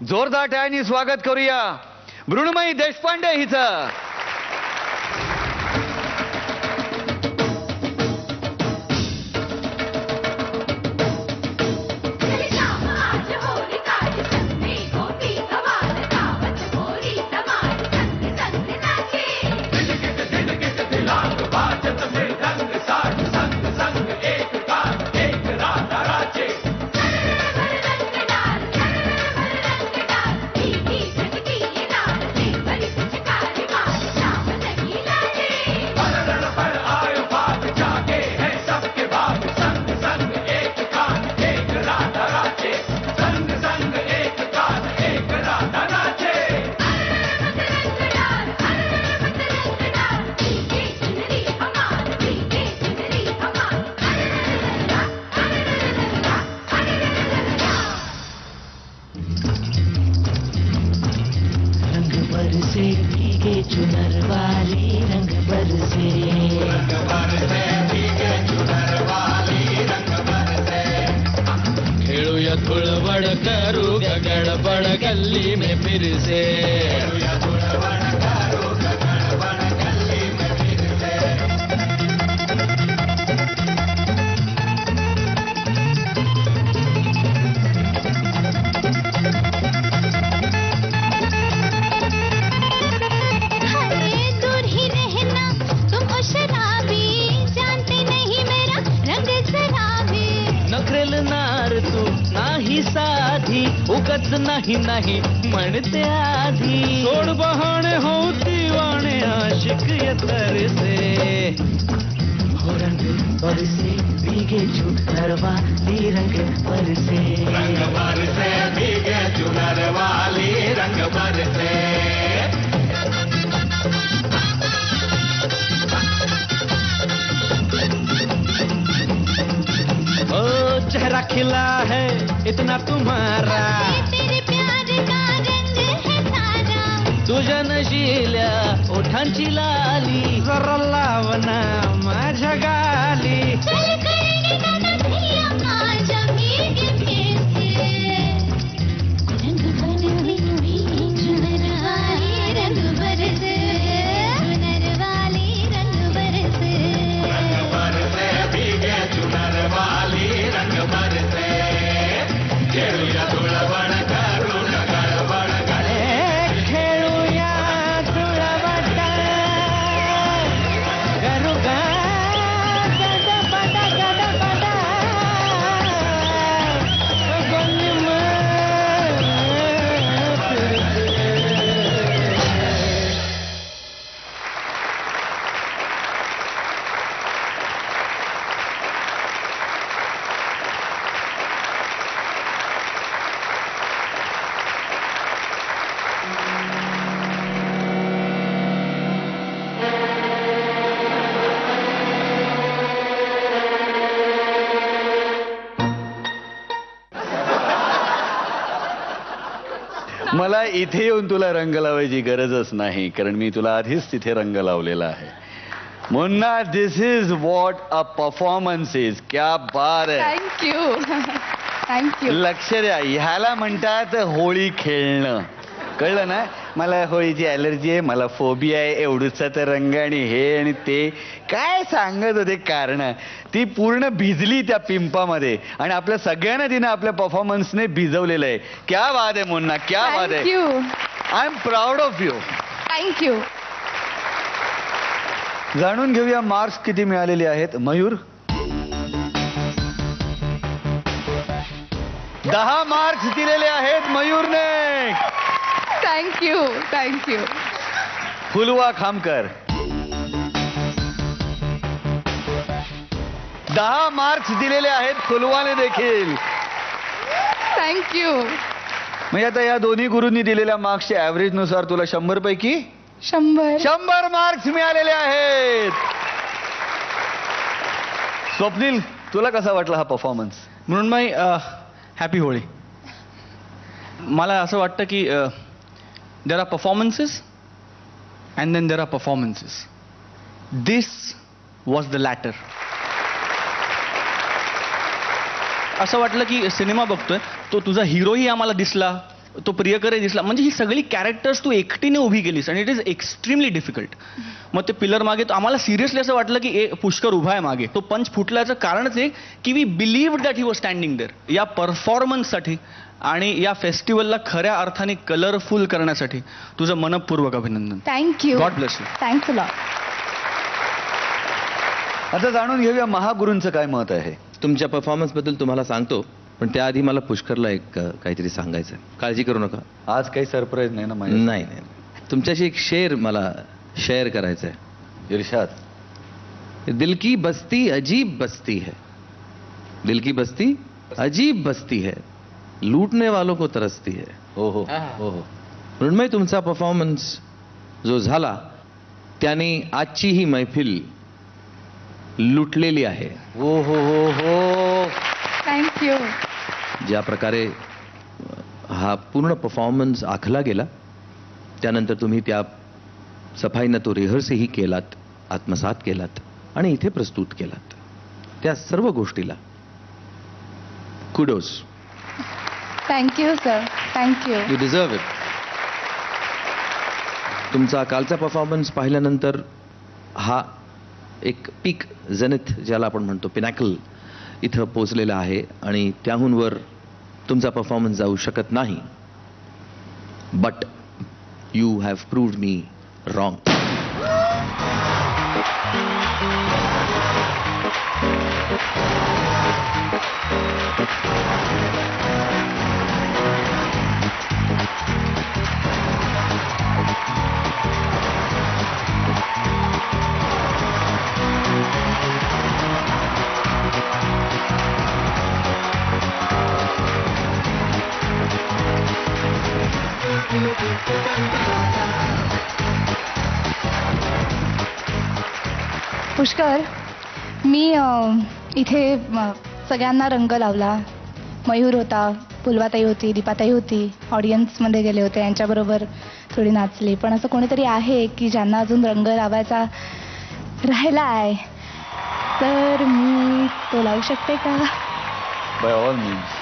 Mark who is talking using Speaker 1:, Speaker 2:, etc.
Speaker 1: जोरदार टाळ्यांनी स्वागत करूया मृण्मयी देशपांडे हिचं.
Speaker 2: चुनर वाली रंग बरसे,
Speaker 3: खेळूया धुळवड करू गडबड गल्ली में फिर से.
Speaker 2: नाही साधी उगच नाही नाही म्हणते आधी.
Speaker 3: सोड बहाणे होती वाणे आशिक तरसे.
Speaker 2: हो रंग बरसे भीगे चुनर वाली रंग बरसे,
Speaker 3: रंग बरसे भीगे चुनर वाली रंग बरसे.
Speaker 2: चेहरा खिला है इतना तुम्हारा,
Speaker 4: तेरे प्यार का रंग है सारा.
Speaker 2: तुझ्या नशिल्या ओठांची लाली जरा लावना माझ्या गाली.
Speaker 4: चल करणे दादा भैया माझ्या भीगे फेसे, रंग बनवी भीगे चुनर वाली रंग बरसे, चुनर वाली रंग बरसे.
Speaker 3: रंग बरसे भीगे चुनर वाली रंग बरसे. खेळूया धुळवड करू गडबड गल्ली.
Speaker 2: खेळूया धुळवड करू गडबड गडबड गल्ली में फिर से.
Speaker 1: मला इथे येऊन तुला रंग लावायची गरजच नाही, कारण मी तुला आधीच तिथे रंग लावलेला आहे. Munna, this is what a performance is. क्या बात आहे.
Speaker 5: Thank you thank you.
Speaker 1: लक्ष द्या, ह्याला म्हणतात होळी खेळणं. कळलं ना? मला होळीची ॲलर्जी आहे, मला फोबिया आहे, एवढूचा तर रंग आणि हे आणि ते काय सांगत होते कारण. ती पूर्ण भिजली त्या पिंपामध्ये आणि आपल्या सगळ्यांना तिने आपल्या परफॉर्मन्सने भिजवलेलं आहे. क्या बात आहे मुन्ना, क्या बात आहे.
Speaker 5: Thank you
Speaker 1: I am proud of you.
Speaker 5: Thank you.
Speaker 1: जाणून घेऊया मार्क्स किती मिळालेले आहेत. मयूर, 10 मार्क्स दिलेले आहेत मयूरने.
Speaker 5: Thank you thank you.
Speaker 1: फुलवा खामकर, 10 मार्क्स दिलेले आहेत फुलवाने देखील.
Speaker 5: थँक्यू.
Speaker 1: म्हणजे आता या दोन्ही गुरूंनी दिलेल्या मार्क्सच्या ऍव्हरेज नुसार तुला 100 पैकी 100 मार्क्स मिळालेले आहेत. स्वप्नील, तुला कसा वाटला हा परफॉर्मन्स?
Speaker 6: मृण्मयी, हॅपी होळी. मला असं वाटतं की there are performances and then there are performances. This was the latter. असं वाटलं की सिनेमा बघतोय, तो तुझा हिरोही आम्हाला दिसला, तो प्रियकरे दिसला, म्हणजे ही सगळी कॅरेक्टर्स तू एकटीने उभी केलीस आणि इट इज एक्स्ट्रीमली डिफिकल्ट. मग ते पिलर मागे आम्हाला सिरियसली असं वाटलं की पुष्कर उभा आहे मागे. तो पंच फुटल्याचं कारणच आहे की we believed that he was standing there. या परफॉर्मन्ससाठी आणि या फेस्टिवलला खऱ्या अर्थाने कलरफुल करण्यासाठी तुझं मनपूर्वक अभिनंदन.
Speaker 5: Thank you.
Speaker 6: God bless you.
Speaker 5: Thanks a lot.
Speaker 1: आता जाणून घेऊया महागुरूंचं काय मत आहे.
Speaker 7: तुमच्या परफॉर्मन्सबद्दल तुम्हाला सांगतो, पण त्याआधी मला पुष्करला एक काहीतरी सांगायचं आहे. काळजी करू नका.
Speaker 1: आज काही सरप्राईज नाही ना माझ्या.
Speaker 7: नाही नाही, तुमच्याशी एक शेर मला शेअर करायचा आहे.
Speaker 1: इर्षाद.
Speaker 7: दिल की बस्ती अजीब बस्ती है, दिल की बस्ती अजीब बस्ती है, लूटने वालों को तरसती है.
Speaker 1: हो हो हो हो.
Speaker 7: मृण्मय, तुमचा परफॉर्मन्स जो झाला त्याने आजची ही मैफिल लुटलेली आहे.
Speaker 1: हो हो हो हो.
Speaker 5: थँक्यू.
Speaker 7: ज्या प्रकारे हा पूर्ण परफॉर्मन्स आखला गेला, त्यानंतर तुम्ही त्या सफाईनं तो रिहर्सही केलात, आत्मसात केलात आणि इथे प्रस्तुत केलात, त्या सर्व गोष्टीला kudos.
Speaker 5: Thank you sir. Thank you.
Speaker 7: You deserve it. तुमचा कालचा परफॉर्मन्स पाहिल्यानंतर हा एक पीक जेनिथ ज्याला आपण म्हणतो, पिनॅकल इथं पोचलेला आहे आणि त्याहून वर तुमचा परफॉर्मन्स जाऊ शकत नाही. But you have proved me wrong.
Speaker 5: Pushkar, मी इथे सगळ्यांना रंग लावला. मयूर होता, पुलवाताई होती, दीपाताई होती, ऑडियन्समध्ये गेले होते, यांच्याबरोबर थोडी नाचली. पण असं कोणीतरी आहे की ज्यांना अजून रंग लावायचा राहिला आहे, तर मी तो लावू शकते का?
Speaker 1: By all means.